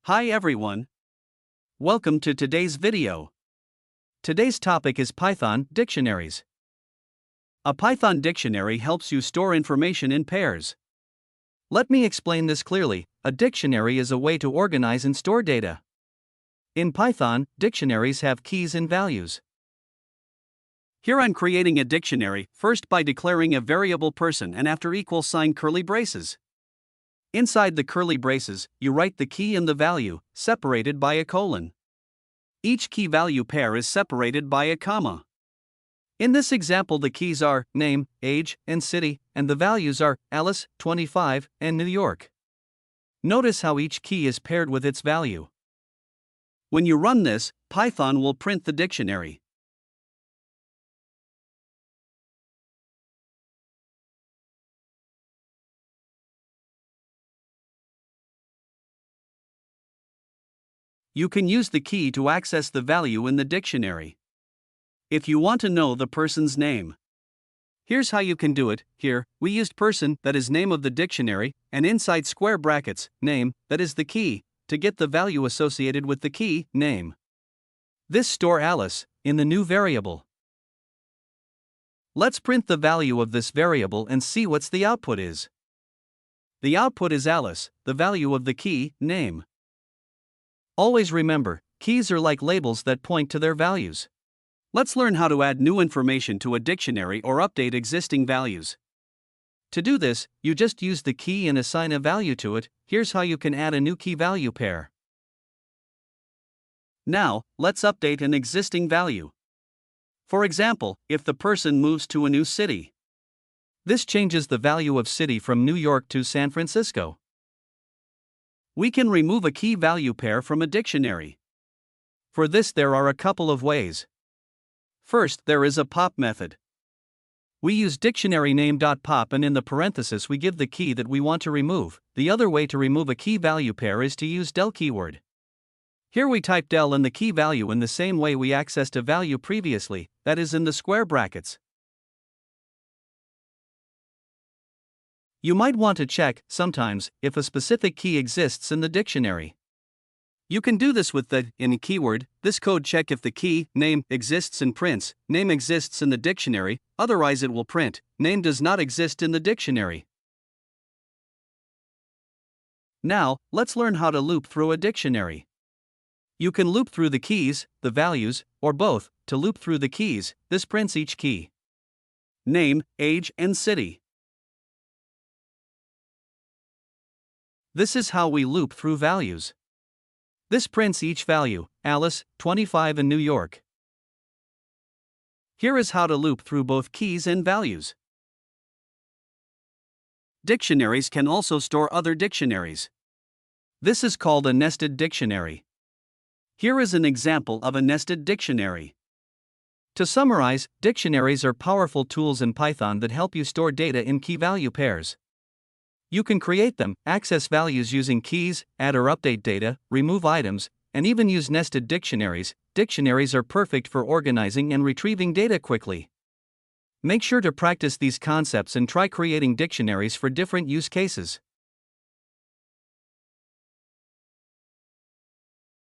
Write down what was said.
Hi everyone. Welcome to today's video. Today's topic is Python dictionaries. A Python dictionary helps you store information in pairs. Let me explain this clearly. A dictionary is a way to organize and store data. In Python, dictionaries have keys and values. Here I'm creating a dictionary, first by declaring a variable person and after equal sign curly braces. Inside the curly braces, you write the key and the value, separated by a colon. Each key-value pair is separated by a comma. In this example, the keys are name, age, and city, and the values are Alice, 25, and New York. Notice how each key is paired with its value. When you run this, Python will print the dictionary. You can use the key to access the value in the dictionary. If you want to know the person's name, here's how you can do it. Here, we used person, that is name of the dictionary, and inside square brackets, name, that is the key, to get the value associated with the key, name. This store Alice, in the new variable. Let's print the value of this variable and see what's the output is. The output is Alice, the value of the key, name. Always remember, keys are like labels that point to their values. Let's learn how to add new information to a dictionary or update existing values. To do this, you just use the key and assign a value to it. Here's how you can add a new key-value pair. Now, let's update an existing value. For example, if the person moves to a new city. This changes the value of city from New York to San Francisco. We can remove a key-value pair from a dictionary. For this, there are a couple of ways. First, there is a pop method. We use dictionary name.pop and in the parenthesis we give the key that we want to remove. The other way to remove a key-value pair is to use del keyword. Here we type del and the key value in the same way we accessed a value previously, that is in the square brackets. You might want to check, sometimes, if a specific key exists in the dictionary. You can do this with the in keyword. This code check if the key, name, exists and prints, name exists in the dictionary, otherwise it will print, name does not exist in the dictionary. Now, let's learn how to loop through a dictionary. You can loop through the keys, the values, or both. To loop through the keys, this prints each key. Name, age, and city. This is how we loop through values. This prints each value, Alice, 25 and New York. Here is how to loop through both keys and values. Dictionaries can also store other dictionaries. This is called a nested dictionary. Here is an example of a nested dictionary. To summarize, dictionaries are powerful tools in Python that help you store data in key-value pairs. You can create them, access values using keys, add or update data, remove items, and even use nested dictionaries. Dictionaries are perfect for organizing and retrieving data quickly. Make sure to practice these concepts and try creating dictionaries for different use cases.